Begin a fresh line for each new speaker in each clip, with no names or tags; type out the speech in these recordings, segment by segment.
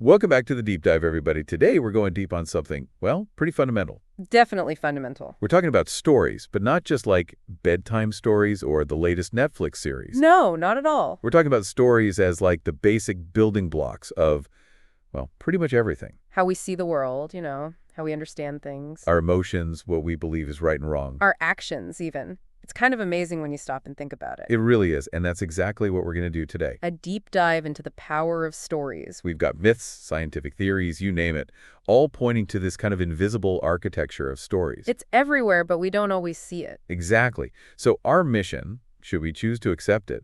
Welcome back to the Deep Dive, everybody. Today we're going deep on something, well, pretty fundamental.
Definitely fundamental.
We're talking about stories, but not just like bedtime stories or the latest Netflix series.
No, not at all.
We're talking about stories as like the basic building blocks of, well, pretty much everything.
How we see the world, how we understand things.
Our emotions, what we believe is right and wrong.
Our actions, even. It's kind of amazing when you stop and think about it.
It really is, and that's exactly what we're going to do today.
A deep dive into the power of stories.
We've got myths, scientific theories, you name it, all pointing to this kind of invisible architecture of stories.
It's everywhere, but we don't always see it.
Exactly. So our mission, should we choose to accept it,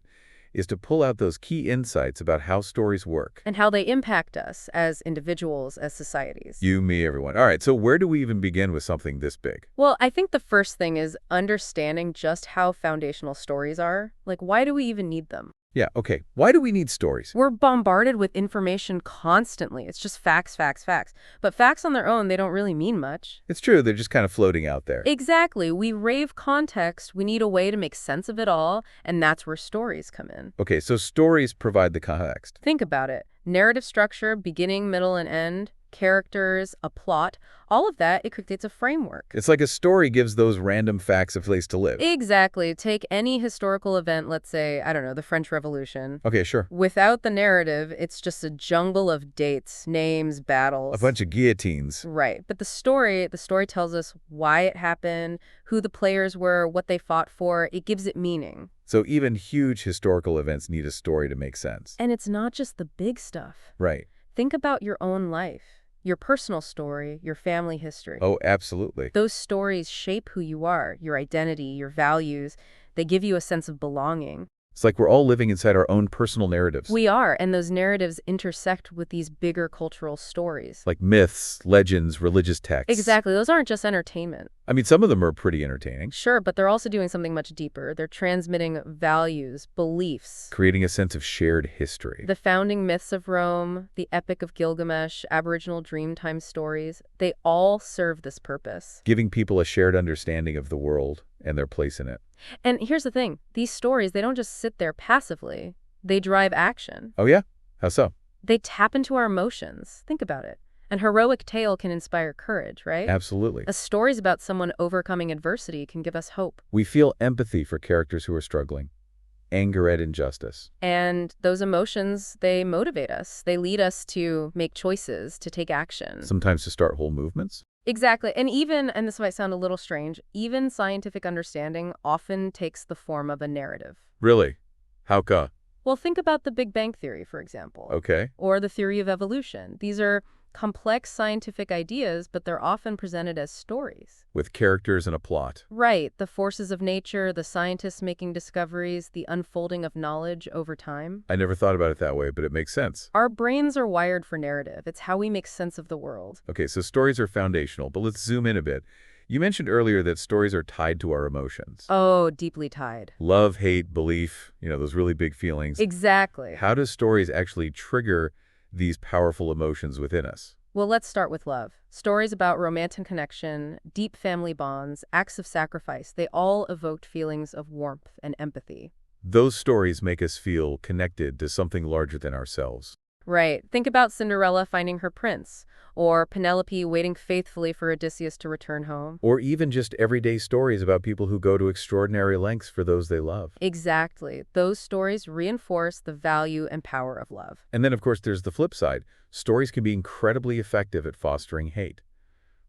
is to pull out those key insights about how stories work.
And how they impact us as individuals, as societies.
You, me, everyone. All right, so where do we even begin with something this big?
Well, I think the first thing is understanding just how foundational stories are. Like, why do we even need them?
Yeah, okay. Why do we need stories?
We're bombarded with information constantly. It's just facts, facts, facts. But facts on their own, they don't really mean much.
It's true, they're just kind of floating out there.
Exactly. We rave context. We need a way to make sense of it all, and that's where stories come in.
Okay, so stories provide the context.
Think about it. Narrative structure, beginning, middle, and end, characters, a plot, all of that, it creates a framework.
It's like a story gives those random facts a place to live.
Exactly. Take any historical event, let's say, I don't know, the French Revolution.
Okay, sure.
Without the narrative, it's just a jungle of dates, names, battles.
A bunch of guillotines.
Right. But the story tells us why it happened, who the players were, what they fought for. It gives it meaning.
So even huge historical events need a story to make sense.
And it's not just the big stuff.
Right.
Think about your own life, your personal story, your family history.
Oh, absolutely.
Those stories shape who you are, your identity, your values. They give you a sense of belonging.
It's like we're all living inside our own personal narratives.
We are, and those narratives intersect with these bigger cultural stories.
Like myths, legends, religious texts.
Exactly. Those aren't just entertainment.
I mean, some of them are pretty entertaining.
Sure, but they're also doing something much deeper. They're transmitting values, beliefs.
Creating a sense of shared history.
The founding myths of Rome, the Epic of Gilgamesh, Aboriginal Dreamtime stories, they all serve this purpose.
Giving people a shared understanding of the world and their place in it.
And here's the thing. These stories, they don't just sit there passively. They drive action.
Oh, yeah? How so?
They tap into our emotions. Think about it. An heroic tale can inspire courage, right?
Absolutely.
A stories about someone overcoming adversity can give us hope.
We feel empathy for characters who are struggling. Anger at injustice.
And those emotions, they motivate us. They lead us to make choices, to take action.
Sometimes to start whole movements.
Exactly. And this might sound a little strange, even scientific understanding often takes the form of a narrative.
Really? How come?
Well, think about the Big Bang Theory, for example.
Okay.
Or the theory of evolution. These are complex scientific ideas, but they're often presented as stories.
With characters and a plot.
Right. The forces of nature, the scientists making discoveries, the unfolding of knowledge over time.
I never thought about it that way, but it makes sense.
Our brains are wired for narrative. It's how we make sense of the world.
Okay, so stories are foundational, but let's zoom in a bit. You mentioned earlier that stories are tied to our emotions.
Oh, deeply tied.
Love, hate, belief, those really big feelings.
Exactly.
How do stories actually trigger these powerful emotions within us?
Well, let's start with love. Stories about romantic connection, deep family bonds, acts of sacrifice, they all evoked feelings of warmth and empathy.
Those stories make us feel connected to something larger than ourselves.
Right. Think about Cinderella finding her prince, or Penelope waiting faithfully for Odysseus to return home.
Or even just everyday stories about people who go to extraordinary lengths for those they love.
Exactly. Those stories reinforce the value and power of love.
And then, of course, there's the flip side. Stories can be incredibly effective at fostering hate,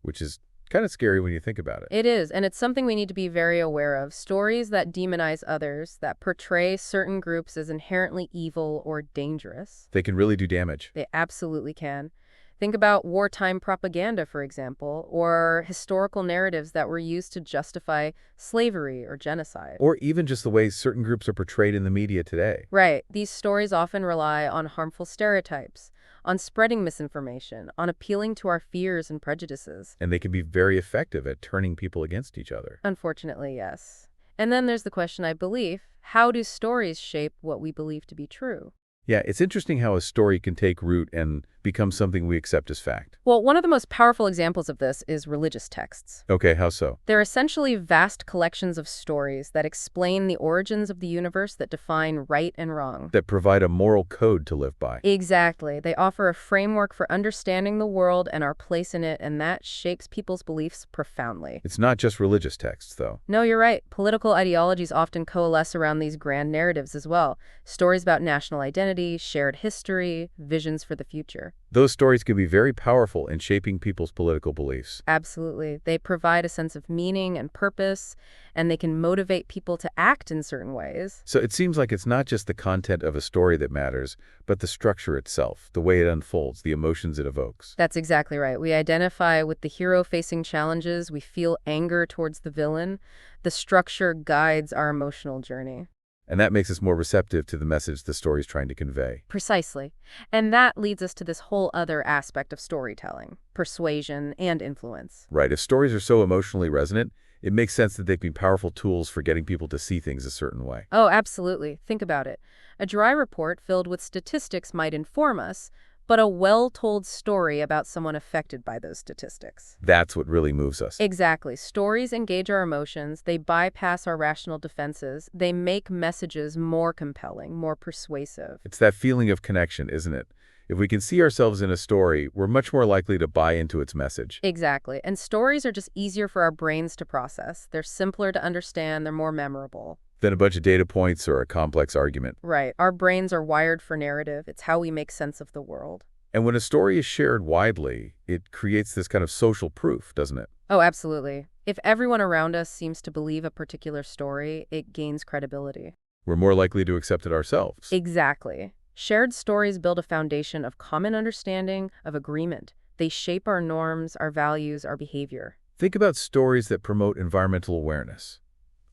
which is kind of scary when you think about it.
It is, and it's something we need to be very aware of. Stories that demonize others, that portray certain groups as inherently evil or dangerous.
They can really do damage.
They absolutely can. Think about wartime propaganda, for example, or historical narratives that were used to justify slavery or genocide.
Or even just the way certain groups are portrayed in the media today.
Right. These stories often rely on harmful stereotypes, on spreading misinformation, on appealing to our fears and prejudices.
And they can be very effective at turning people against each other.
Unfortunately, yes. And then there's the question, I believe, how do stories shape what we believe to be true?
Yeah, it's interesting how a story can take root and becomes something we accept as fact.
Well, one of the most powerful examples of this is religious texts.
Okay, how so?
They're essentially vast collections of stories that explain the origins of the universe, that define right and wrong.
That provide a moral code to live by.
Exactly. They offer a framework for understanding the world and our place in it, and that shapes people's beliefs profoundly.
It's not just religious texts, though.
No, you're right. Political ideologies often coalesce around these grand narratives as well. Stories about national identity, shared history, visions for the future.
Those stories can be very powerful in shaping people's political beliefs.
Absolutely. They provide a sense of meaning and purpose, and they can motivate people to act in certain ways.
So it seems like it's not just the content of a story that matters, but the structure itself, the way it unfolds, the emotions it evokes.
That's exactly right. We identify with the hero facing challenges. We feel anger towards the villain. The structure guides our emotional journey.
And that makes us more receptive to the message the story's trying to convey.
Precisely. And that leads us to this whole other aspect of storytelling, persuasion and influence.
Right. If stories are so emotionally resonant, it makes sense that they've been powerful tools for getting people to see things a certain way.
Oh, absolutely. Think about it. A dry report filled with statistics might inform us, but a well-told story about someone affected by those statistics.
That's what really moves us.
Exactly. Stories engage our emotions. They bypass our rational defenses. They make messages more compelling, more persuasive.
It's that feeling of connection, isn't it? If we can see ourselves in a story, we're much more likely to buy into its message.
Exactly. And stories are just easier for our brains to process. They're simpler to understand. They're more memorable.
Than a bunch of data points or a complex argument.
Right. Our brains are wired for narrative. It's how we make sense of the world.
And when a story is shared widely, it creates this kind of social proof, doesn't it?
Oh, absolutely. If everyone around us seems to believe a particular story, it gains credibility.
We're more likely to accept it ourselves.
Exactly. Shared stories build a foundation of common understanding, of agreement. They shape our norms, our values, our behavior.
Think about stories that promote environmental awareness.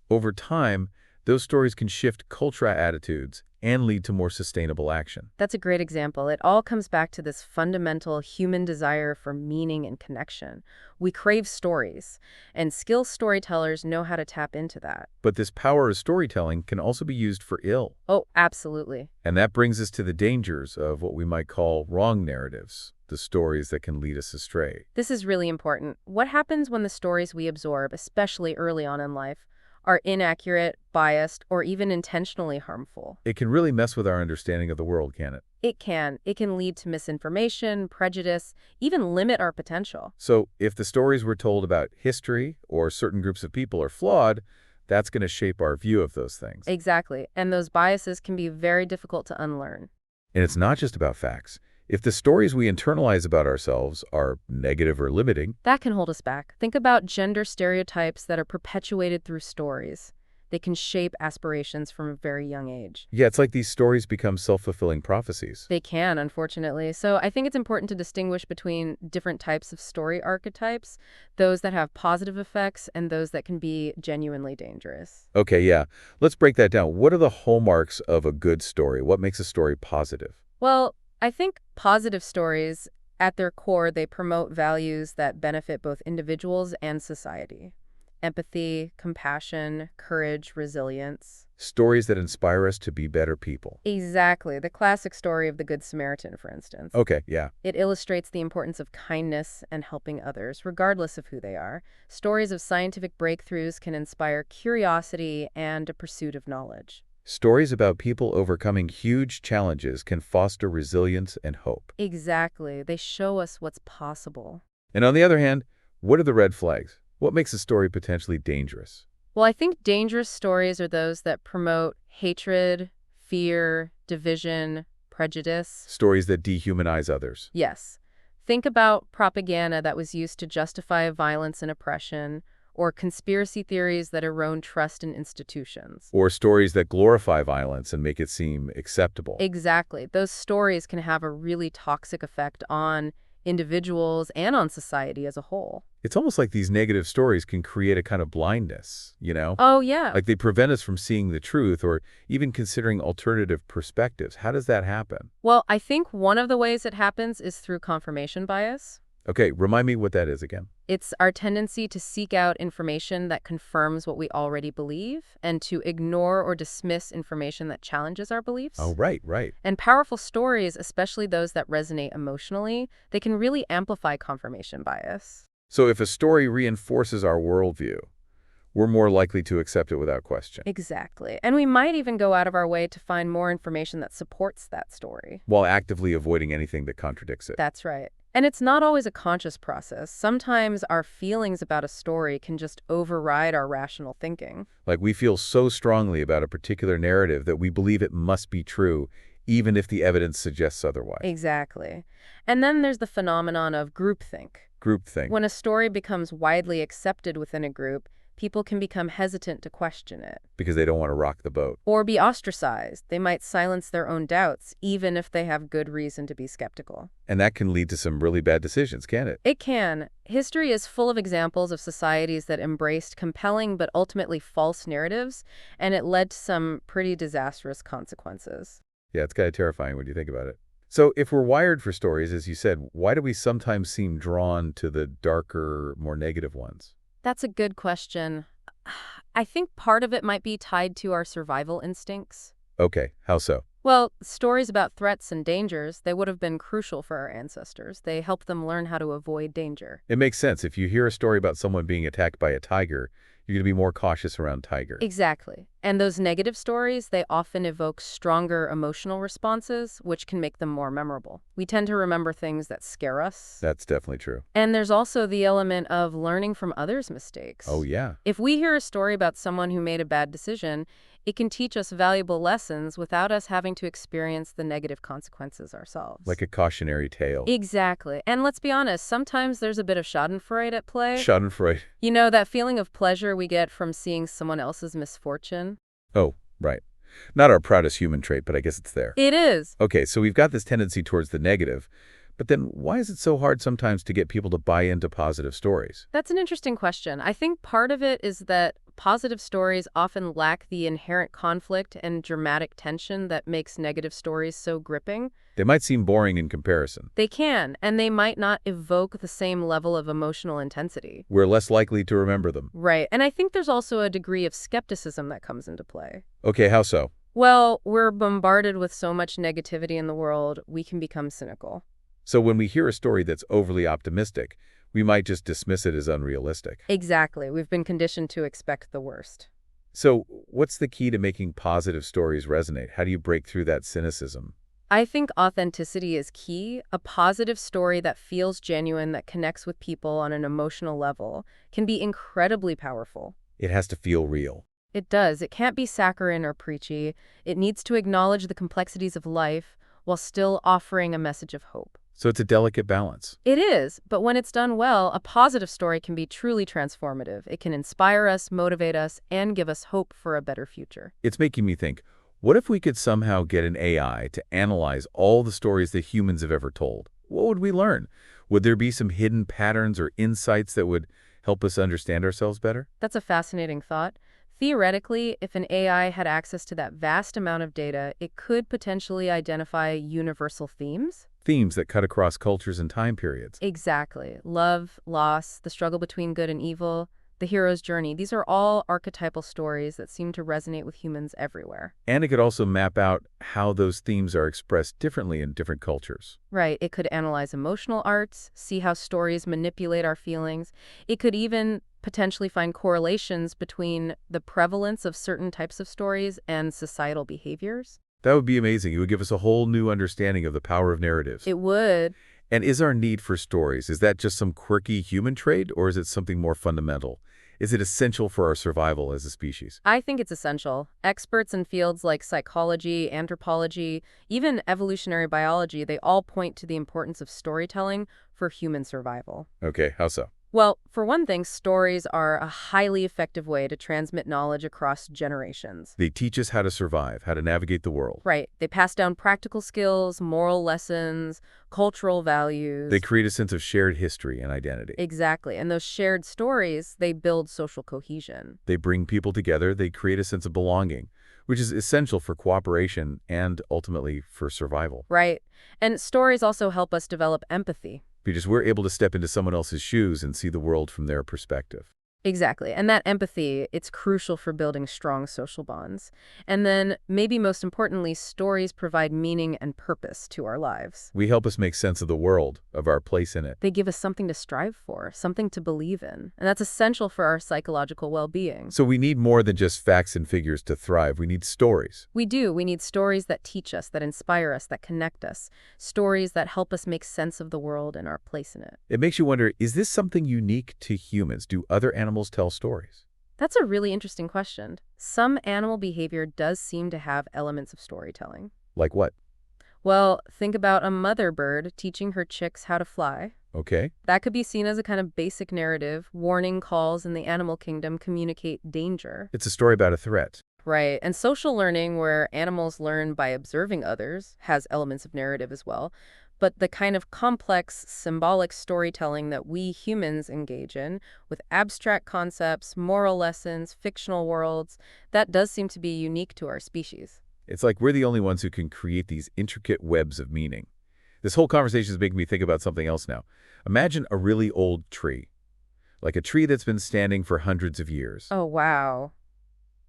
Over time, those stories can shift cultural attitudes and lead to more sustainable action.
That's a great example. It all comes back to this fundamental human desire for meaning and connection. We crave stories, and skilled storytellers know how to tap into that.
But this power of storytelling can also be used for ill.
Oh, absolutely.
And that brings us to the dangers of what we might call wrong narratives, the stories that can lead us astray.
This is really important. What happens when the stories we absorb, especially early on in life, are inaccurate, biased, or even intentionally harmful?
It can really mess with our understanding of the world, can't it?
It can. It can lead to misinformation, prejudice, even limit our potential.
So if the stories we're told about history or certain groups of people are flawed, that's going to shape our view of those things.
Exactly. And those biases can be very difficult to unlearn.
And it's not just about facts. If the stories we internalize about ourselves are negative or limiting,
that can hold us back. Think about gender stereotypes that are perpetuated through stories. They can shape aspirations from a very young age.
yeah, it's like these stories become self-fulfilling prophecies.
They can, unfortunately. So I think it's important to distinguish between different types of story archetypes, those that have positive effects and those that can be genuinely dangerous.
Okay, yeah. Let's break that down. What are the hallmarks of a good story? What makes a story positive?
Well, I think positive stories, at their core, they promote values that benefit both individuals and society. Empathy, compassion, courage, resilience.
Stories that inspire us to be better people.
Exactly. The classic story of the Good Samaritan, for instance.
Okay, yeah.
It illustrates the importance of kindness and helping others, regardless of who they are. Stories of scientific breakthroughs can inspire curiosity and a pursuit of knowledge.
Stories about people overcoming huge challenges can foster resilience and hope.
Exactly. They show us what's possible.
And on the other hand, what are the red flags? What makes a story potentially dangerous?
Well, I think dangerous stories are those that promote hatred, fear, division, prejudice.
Stories that dehumanize others.
Yes. Think about propaganda that was used to justify violence and oppression, or conspiracy theories that erode trust in institutions.
Or stories that glorify violence and make it seem acceptable.
Exactly. Those stories can have a really toxic effect on individuals and on society as a whole.
It's almost like these negative stories can create a kind of blindness, you know?
Oh, yeah.
Like they prevent us from seeing the truth or even considering alternative perspectives. How does that happen?
Well, I think one of the ways it happens is through confirmation bias.
Okay, remind me what that is again.
It's our tendency to seek out information that confirms what we already believe and to ignore or dismiss information that challenges our beliefs.
Oh, right, right.
And powerful stories, especially those that resonate emotionally, they can really amplify confirmation bias.
So if a story reinforces our worldview, we're more likely to accept it without question,
Exactly. And we might even go out of our way to find more information that supports that story.
while actively avoiding anything that contradicts it.
That's right. And it's not always a conscious process. Sometimes our feelings about a story can just override our rational thinking.
Like we feel so strongly about a particular narrative that we believe it must be true, even if the evidence suggests otherwise.
Exactly. And then there's the phenomenon of groupthink.
Groupthink.
When a story becomes widely accepted within a group, people can become hesitant to question it.
Because they don't want to rock the boat.
Or be ostracized. They might silence their own doubts, even if they have good reason to be skeptical.
And that can lead to some really bad decisions, can't it?
It can. History is full of examples of societies that embraced compelling but ultimately false narratives, and it led to some pretty disastrous consequences.
Yeah, it's kind of terrifying when you think about it. So if we're wired for stories, as you said, why do we sometimes seem drawn to the darker, more negative ones?
That's a good question. I think part of it might be tied to our survival instincts.
Okay, how so?
Well, stories about threats and dangers, they would have been crucial for our ancestors. They helped them learn how to avoid danger.
It makes sense. If you hear a story about someone being attacked by a tiger, you're going to be more cautious around tiger.
Exactly. And those negative stories, they often evoke stronger emotional responses, which can make them more memorable. We tend to remember things that scare us.
That's definitely true.
And there's also the element of learning from others' mistakes.
Oh, yeah.
If we hear a story about someone who made a bad decision, it can teach us valuable lessons without us having to experience the negative consequences ourselves.
Like a cautionary tale.
Exactly. And let's be honest, sometimes there's a bit of schadenfreude at play.
Schadenfreude.
You know, that feeling of pleasure we get from seeing someone else's misfortune?
Oh, right. Not our proudest human trait, but I guess it's there.
It is.
Okay, so we've got this tendency towards the negative, but then why is it so hard sometimes to get people to buy into positive stories?
That's an interesting question. I think part of it is that positive stories often lack the inherent conflict and dramatic tension that makes negative stories so gripping.
They might seem boring in comparison.
They can, and they might not evoke the same level of emotional intensity.
We're less likely to remember them.
Right, and I think there's also a degree of skepticism that comes into play.
Okay, how so?
Well, we're bombarded with so much negativity in the world, we can become cynical.
So when we hear a story that's overly optimistic, we might just dismiss it as unrealistic.
Exactly. We've been conditioned to expect the worst.
So what's the key to making positive stories resonate? How do you break through that cynicism?
I think authenticity is key. A positive story that feels genuine, that connects with people on an emotional level, can be incredibly powerful.
It has to feel real.
It does. It can't be saccharine or preachy. It needs to acknowledge the complexities of life while still offering a message of hope.
So it's a delicate balance.
It is, but when it's done well, a positive story can be truly transformative. It can inspire us, motivate us, and give us hope for a better future.
It's making me think, what if we could somehow get an AI to analyze all the stories that humans have ever told? What would we learn? Would there be some hidden patterns or insights that would help us understand ourselves better?
That's a fascinating thought. Theoretically, if an AI had access to that vast amount of data, it could potentially identify universal themes.
Themes that cut across cultures and time periods.
Exactly. Love, loss, the struggle between good and evil, the hero's journey. These are all archetypal stories that seem to resonate with humans everywhere.
And it could also map out how those themes are expressed differently in different cultures.
Right. It could analyze emotional arts, see how stories manipulate our feelings. It could even potentially find correlations between the prevalence of certain types of stories and societal behaviors.
That would be amazing. It would give us a whole new understanding of the power of narratives.
It would.
And is our need for stories, is that just some quirky human trait, or is it something more fundamental? Is it essential for our survival as a species?
I think it's essential. Experts in fields like psychology, anthropology, even evolutionary biology, they all point to the importance of storytelling for human survival.
Okay, how so?
Well, for one thing, stories are a highly effective way to transmit knowledge across generations.
They teach us how to survive, how to navigate the world.
Right. They pass down practical skills, moral lessons, cultural values.
They create a sense of shared history and identity.
Exactly. And those shared stories, they build social cohesion.
They bring people together. They create a sense of belonging, which is essential for cooperation and ultimately for survival.
Right. And stories also help us develop empathy.
because we're able to step into someone else's shoes and see the world from their perspective.
Exactly. And that empathy, it's crucial for building strong social bonds. And then, maybe most importantly, stories provide meaning and purpose to our lives.
We help us make sense of the world, of our place in it.
They give us something to strive for, something to believe in. And that's essential for our psychological well-being.
So we need more than just facts and figures to thrive. We need stories.
We do. We need stories that teach us, that inspire us, that connect us. Stories that help us make sense of the world and our place in it.
It makes you wonder, is this something unique to humans? Do other animals tell stories?
That's a really interesting question. Some animal behavior does seem to have elements of storytelling.
Like what?
Well, think about a mother bird teaching her chicks how to fly.
Okay.
That could be seen as a kind of basic narrative. Warning calls in the animal kingdom communicate danger.
It's a story about a threat.
Right. And social learning, where animals learn by observing others, has elements of narrative as well. But the kind of complex, symbolic storytelling that we humans engage in, with abstract concepts, moral lessons, fictional worlds, that does seem to be unique to our species.
It's like we're the only ones who can create these intricate webs of meaning. This whole conversation is making me think about something else now. Imagine a really old tree, like a tree that's been standing for hundreds of years.
Oh, wow.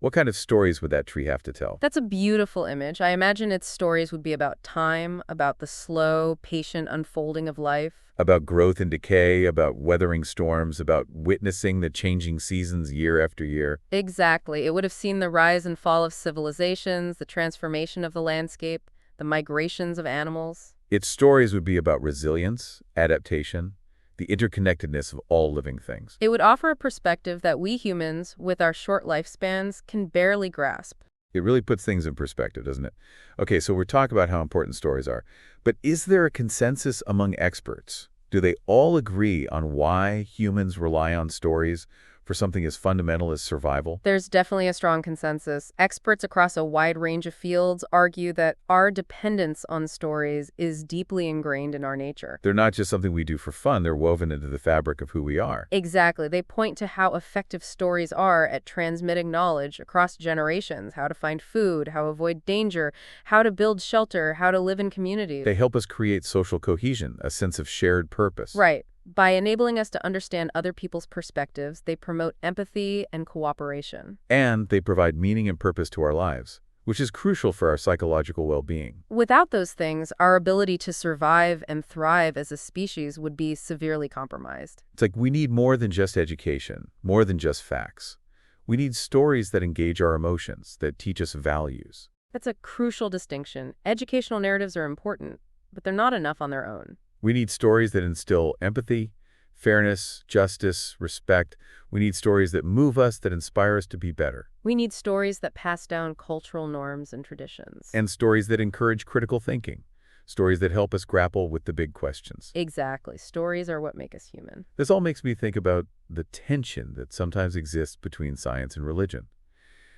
What kind of stories would that tree have to tell?
That's a beautiful image. I imagine its stories would be about time, about the slow, patient unfolding of life.
About growth and decay, about weathering storms, about witnessing the changing seasons year after year.
Exactly. It would have seen the rise and fall of civilizations, the transformation of the landscape, the migrations of animals.
Its stories would be about resilience, adaptation, the interconnectedness of all living things.
It would offer a perspective that we humans, with our short lifespans, can barely grasp.
It really puts things in perspective, doesn't it? Okay, so we're talking about how important stories are. But is there a consensus among experts? Do they all agree on why humans rely on stories for something as fundamental as survival?
There's definitely a strong consensus. Experts across a wide range of fields argue that our dependence on stories is deeply ingrained in our nature.
They're not just something we do for fun, they're woven into the fabric of who we are.
Exactly. They point to how effective stories are at transmitting knowledge across generations, how to find food, how to avoid danger, how to build shelter, how to live in communities.
They help us create social cohesion, a sense of shared purpose.
Right. By enabling us to understand other people's perspectives, they promote empathy and cooperation.
And they provide meaning and purpose to our lives, which is crucial for our psychological well-being.
Without those things, our ability to survive and thrive as a species would be severely compromised.
It's like we need more than just education, more than just facts. We need stories that engage our emotions, that teach us values.
That's a crucial distinction. Educational narratives are important, but they're not enough on their own.
We need stories that instill empathy, fairness, justice, respect. We need stories that move us, that inspire us to be better.
We need stories that pass down cultural norms and traditions.
And stories that encourage critical thinking. Stories that help us grapple with the big questions.
Exactly. Stories are what make us human.
This all makes me think about the tension that sometimes exists between science and religion.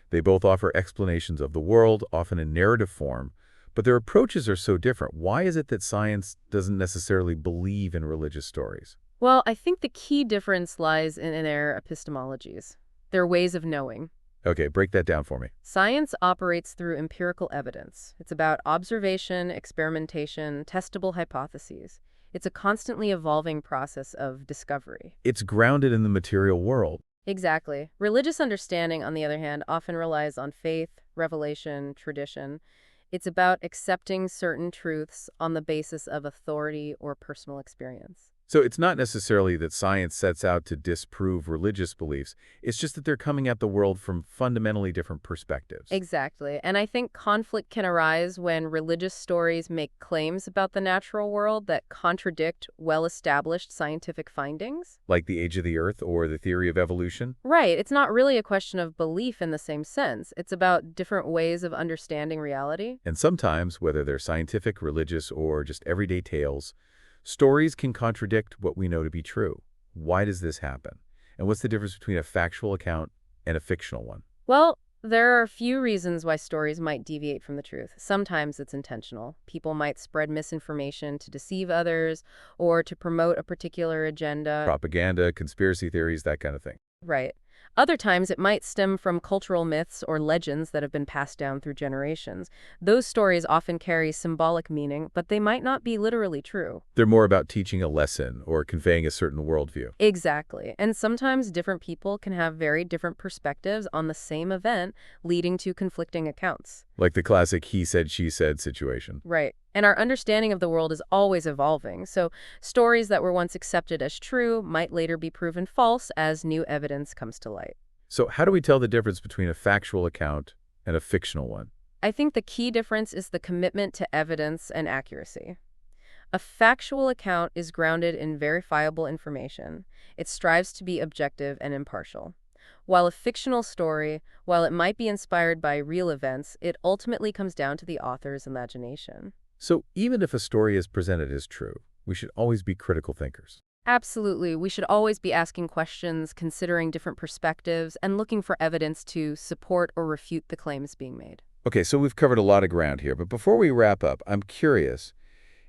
They both offer explanations of the world, often in narrative form, but their approaches are so different. Why is it that science doesn't necessarily believe in religious stories?
Well, I think the key difference lies in their epistemologies, their ways of knowing.
Okay, break that down for me.
Science operates through empirical evidence. It's about observation, experimentation, testable hypotheses. It's a constantly evolving process of discovery.
It's grounded in the material world.
Exactly. Religious understanding, on the other hand, often relies on faith, revelation, tradition. It's about accepting certain truths on the basis of authority or personal experience.
So it's not necessarily that science sets out to disprove religious beliefs. It's just that they're coming at the world from fundamentally different perspectives.
Exactly. And I think conflict can arise when religious stories make claims about the natural world that contradict well-established scientific findings.
Like the age of the Earth or the theory of evolution?
Right. It's not really a question of belief in the same sense. It's about different ways of understanding reality.
And sometimes, whether they're scientific, religious, or just everyday tales, stories can contradict what we know to be true. Why does this happen? And what's the difference between a factual account and a fictional one?
Well, there are a few reasons why stories might deviate from the truth. Sometimes it's intentional. People might spread misinformation to deceive others or to promote a particular agenda.
Propaganda, conspiracy theories, that kind of thing.
Right. Other times, it might stem from cultural myths or legends that have been passed down through generations. Those stories often carry symbolic meaning, but they might not be literally true.
They're more about teaching a lesson or conveying a certain worldview.
Exactly. And sometimes different people can have very different perspectives on the same event, leading to conflicting accounts.
Like the classic he said, she said situation.
Right. And our understanding of the world is always evolving, so stories that were once accepted as true might later be proven false as new evidence comes to light.
So how do we tell the difference between a factual account and a fictional one?
I think the key difference is the commitment to evidence and accuracy. A factual account is grounded in verifiable information. It strives to be objective and impartial. While a fictional story, while it might be inspired by real events, it ultimately comes down to the author's imagination.
So even if a story is presented as true, we should always be critical thinkers.
Absolutely. We should always be asking questions, considering different perspectives, and looking for evidence to support or refute the claims being made.
Okay, so we've covered a lot of ground here, but before we wrap up, I'm curious,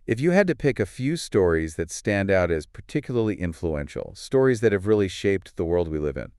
if you had to pick a few stories that stand out as particularly influential, stories that have really shaped the world we live in,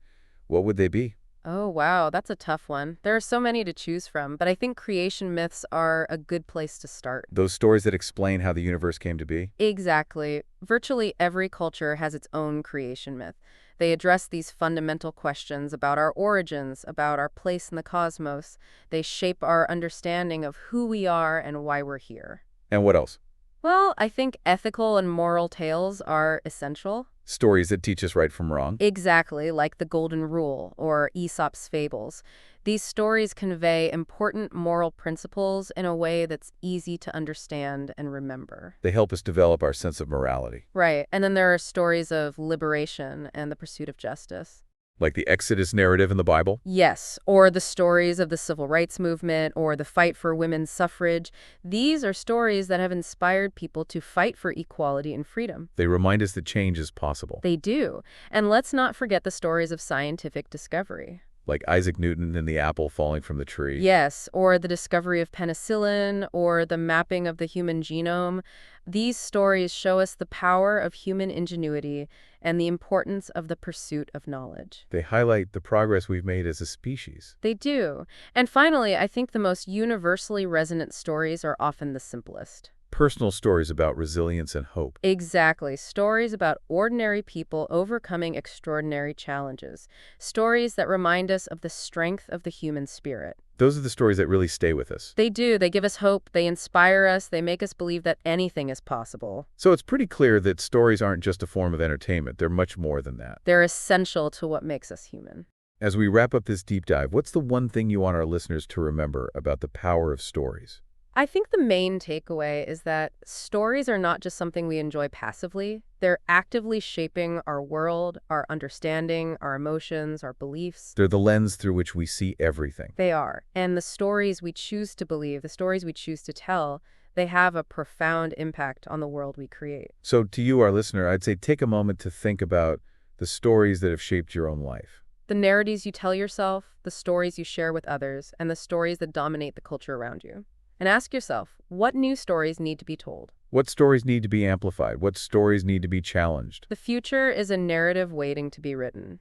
what would they be?
Oh, wow, that's a tough one. There are so many to choose from, but I think creation myths are a good place to start.
Those stories that explain how the universe came to be?
Exactly. Virtually every culture has its own creation myth. They address these fundamental questions about our origins, about our place in the cosmos. They shape our understanding of who we are and why we're here.
And what else?
Well, I think ethical and moral tales are essential.
Stories that teach us right from wrong?
Exactly, like the Golden Rule or Aesop's fables. These stories convey important moral principles in a way that's easy to understand and remember.
They help us develop our sense of morality.
Right, and then there are stories of liberation and the pursuit of justice.
Like the Exodus narrative in the Bible?
Yes, or the stories of the civil rights movement or the fight for women's suffrage. These are stories that have inspired people to fight for equality and freedom.
They remind us that change is possible.
They do. And let's not forget the stories of scientific discovery.
Like Isaac Newton and the apple falling from the tree.
Yes, or the discovery of penicillin, or the mapping of the human genome. These stories show us the power of human ingenuity and the importance of the pursuit of knowledge.
They highlight the progress we've made as a species.
They do. And finally, I think the most universally resonant stories are often the simplest.
Personal stories about resilience and hope.
Exactly. Stories about ordinary people overcoming extraordinary challenges. Stories that remind us of the strength of the human spirit.
Those are the stories that really stay with us.
They do. They give us hope. They inspire us. They make us believe that anything is possible.
So it's pretty clear that stories aren't just a form of entertainment. They're much more than that.
They're essential to what makes us human.
As we wrap up this deep dive, what's the one thing you want our listeners to remember about the power of stories?
I think the main takeaway is that stories are not just something we enjoy passively. They're actively shaping our world, our understanding, our emotions, our beliefs.
They're the lens through which we see everything.
They are. And the stories we choose to believe, the stories we choose to tell, they have a profound impact on the world we create.
So to you, our listener, I'd say take a moment to think about the stories that have shaped your own life.
The narratives you tell yourself, the stories you share with others, and the stories that dominate the culture around you. And ask yourself, what new stories need to be told?
What stories need to be amplified? What stories need to be challenged?
The future is a narrative waiting to be written.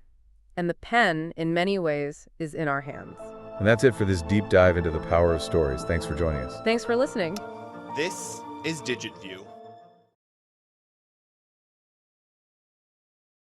And the pen, in many ways, is in our hands.
And that's it for this deep dive into the power of stories. Thanks for joining us.
Thanks for listening.
This is DigitView.